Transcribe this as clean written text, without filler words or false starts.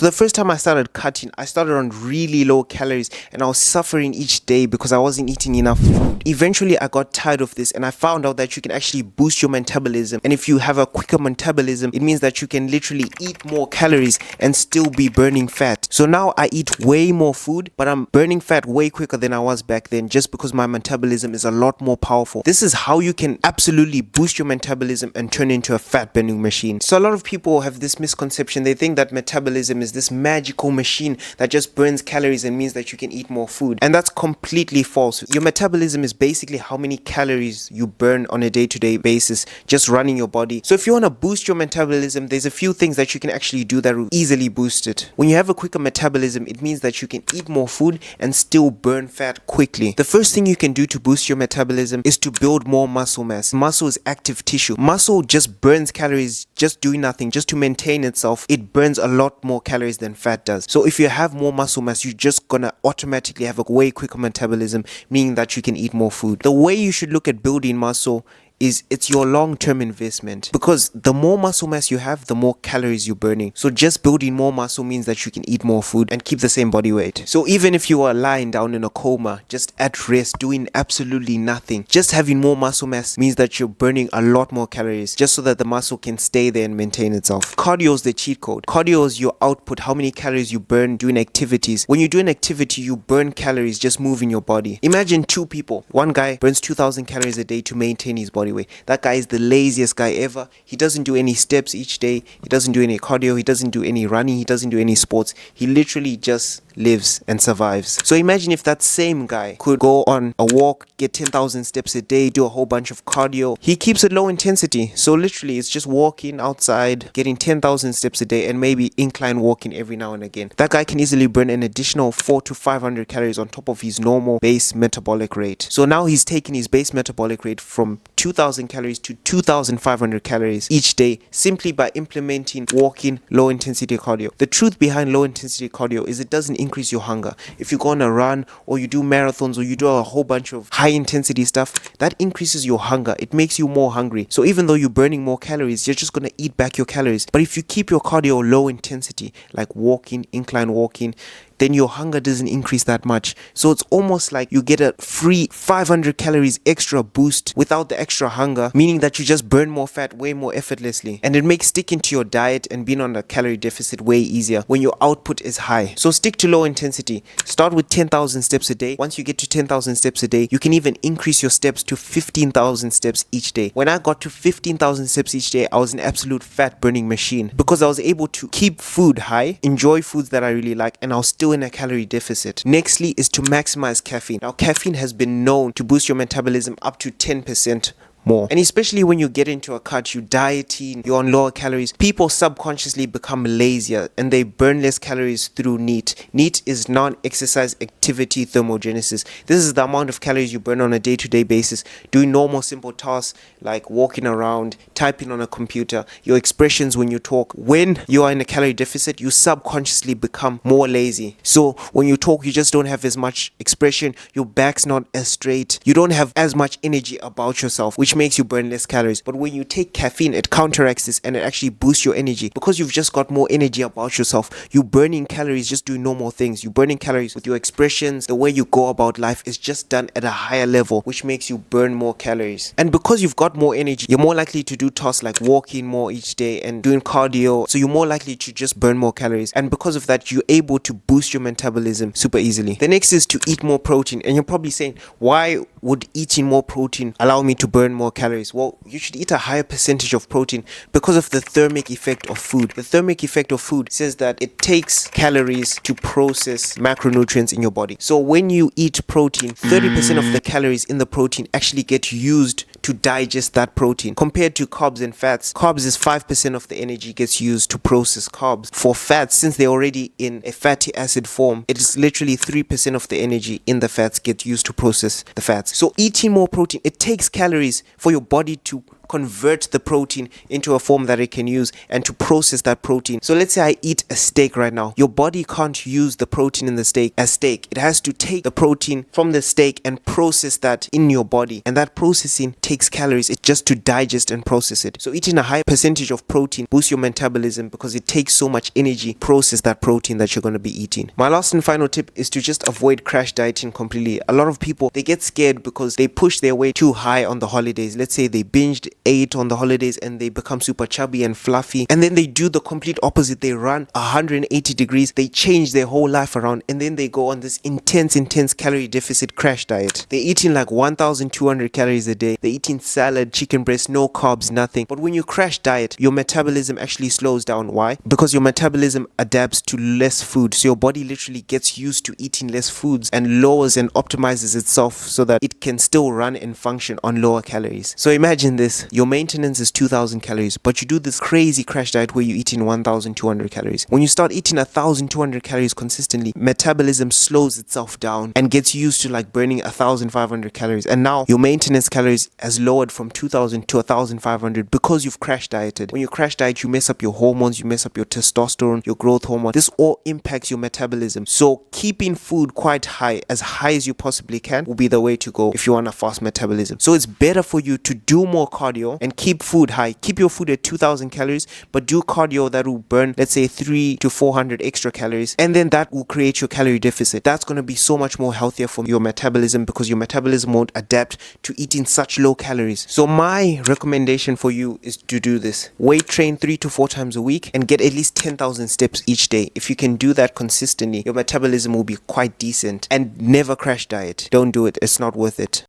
So the first time I started cutting, I started on really low calories and I was suffering each day because I wasn't eating enough food. Eventually I got tired of this and I found out that you can actually boost your metabolism, and if you have a quicker metabolism, it means that you can literally eat more calories and still be burning fat. So now I eat way more food, but I'm burning fat way quicker than I was back then, just because my metabolism is a lot more powerful. This is how you can absolutely boost your metabolism and turn into a fat burning machine. So a lot of people have this misconception. They think that metabolism is this magical machine that just burns calories and means that you can eat more food, and that's completely false. Your metabolism is basically how many calories you burn on a day-to-day basis just running your body. So if you want to boost your metabolism, there's a few things that you can actually do that will easily boost it. When you have a quicker metabolism, it means that you can eat more food and still burn fat quickly. The first thing you can do to boost your metabolism is to build more muscle mass. Muscle is active tissue. Muscle just burns calories just doing nothing, just to maintain itself. It burns a lot more calories than fat does. So if you have more muscle mass, you're just gonna automatically have a way quicker metabolism, meaning that you can eat more food. The way you should look at building muscle is it's your long-term investment, because the more muscle mass you have, the more calories you're burning. So just building more muscle means that you can eat more food and keep the same body weight. So even if you are lying down in a coma, just at rest, doing absolutely nothing, just having more muscle mass means that you're burning a lot more calories, just so that the muscle can stay there and maintain itself. Cardio is the cheat code. Cardio is your output, how many calories you burn doing activities. When you do an activity, you burn calories just moving your body. Imagine two people. One guy burns 2,000 calories a day to maintain his body weight. That guy is the laziest guy ever. He doesn't do any steps each day. He doesn't do any cardio. He doesn't do any running. He doesn't do any sports. He literally just lives and survives. So imagine if that same guy could go on a walk, get 10,000 steps a day, do a whole bunch of cardio. He keeps it low intensity. So literally it's just walking outside, getting 10,000 steps a day, and maybe incline walking every now and again. That guy can easily burn an additional 400 to 500 calories on top of his normal base metabolic rate. So now he's taking his base metabolic rate from 2,000 calories to 2,500 calories each day, simply by implementing walking, low intensity cardio. The truth behind low intensity cardio is it doesn't increase your hunger. If you go on a run, or you do marathons, or you do a whole bunch of high intensity stuff, that increases your hunger. It makes you more hungry. So even though you're burning more calories, you're just going to eat back your calories. But if you keep your cardio low intensity, like walking, incline walking, then your hunger doesn't increase that much. So it's almost like you get a free 500 calories extra boost without the extra hunger, meaning that you just burn more fat way more effortlessly. And it makes sticking to your diet and being on a calorie deficit way easier when your output is high. So stick to low intensity. Start with 10,000 steps a day. Once you get to 10,000 steps a day, you can even increase your steps to 15,000 steps each day. When I got to 15,000 steps each day, I was an absolute fat burning machine, because I was able to keep food high, enjoy foods that I really like, and I was still in a calorie deficit. Nextly is to maximize caffeine. Now, caffeine has been known to boost your metabolism up to 10% more. And especially when you get into a cut, you dieting, you're on lower calories, people subconsciously become lazier and they burn less calories through NEAT. NEAT is non-exercise activity thermogenesis. This is the amount of calories you burn on a day-to-day basis doing normal simple tasks like walking around, typing on a computer, your expressions when you talk. When you are in a calorie deficit, you subconsciously become more lazy. So when you talk, you just don't have as much expression, your back's not as straight, you don't have as much energy about yourself, which makes you burn less calories. But when you take caffeine, it counteracts this and it actually boosts your energy, because you've just got more energy about yourself. You're burning calories just doing normal things. You're burning calories with your expressions. The way you go about life is just done at a higher level, which makes you burn more calories. And because you've got more energy, you're more likely to do tasks like walking more each day and doing cardio. So you're more likely to just burn more calories. And because of that, you're able to boost your metabolism super easily. The next is to eat more protein. And you're probably saying, why would eating more protein allow me to burn more calories? Well, you should eat a higher percentage of protein because of the thermic effect of food. The thermic effect of food says that it takes calories to process macronutrients in your body. So when you eat protein, 30% of the calories in the protein actually get used to digest that protein, compared to carbs and fats. Carbs is 5% of the energy gets used to process carbs. For fats, since they're already in a fatty acid form, it is literally 3% of the energy in the fats get used to process the fats. So eating more protein, it takes calories for your body to convert the protein into a form that it can use and to process that protein. So let's say I eat a steak right now. Your body can't use the protein in the steak as steak. It has to take the protein from the steak and process that in your body. And that processing takes calories. It's just to digest and process it. So eating a high percentage of protein boosts your metabolism because it takes so much energy to process that protein that you're going to be eating. My last and final tip is to just avoid crash dieting completely. A lot of people, they get scared because they push their weight too high on the holidays. Let's say they binged, ate on the holidays, and they become super chubby and fluffy. And then they do the complete opposite. They run 180 degrees. They change their whole life around. And then they go on this intense calorie deficit crash diet. They're eating like 1,200 calories a day. They're eating salad, chicken breast, no carbs, nothing. But when you crash diet, your metabolism actually slows down. Why? Because your metabolism adapts to less food. So your body literally gets used to eating less foods and lowers and optimizes itself so that it can still run and function on lower calories. So imagine this. Your maintenance is 2,000 calories, but you do this crazy crash diet where you're eating 1,200 calories. When you start eating 1,200 calories consistently, metabolism slows itself down and gets used to like burning 1,500 calories. And now your maintenance calories has lowered from 2,000 to 1,500 because you've crash dieted. When you crash diet, you mess up your hormones, you mess up your testosterone, your growth hormone. This all impacts your metabolism. So keeping food quite high as you possibly can will be the way to go if you want a fast metabolism. So it's better for you to do more cardio and keep food high. Keep your food at 2,000 calories, but do cardio that will burn, let's say, 300 to 400 extra calories. And then that will create your calorie deficit. That's going to be so much more healthier for your metabolism because your metabolism won't adapt to eating such low calories. So my recommendation for you is to do this. Weight train 3 to 4 times a week and get at least 10,000 steps each day. If you can do that consistently, your metabolism will be quite decent, and never crash diet. Don't do it. It's not worth it.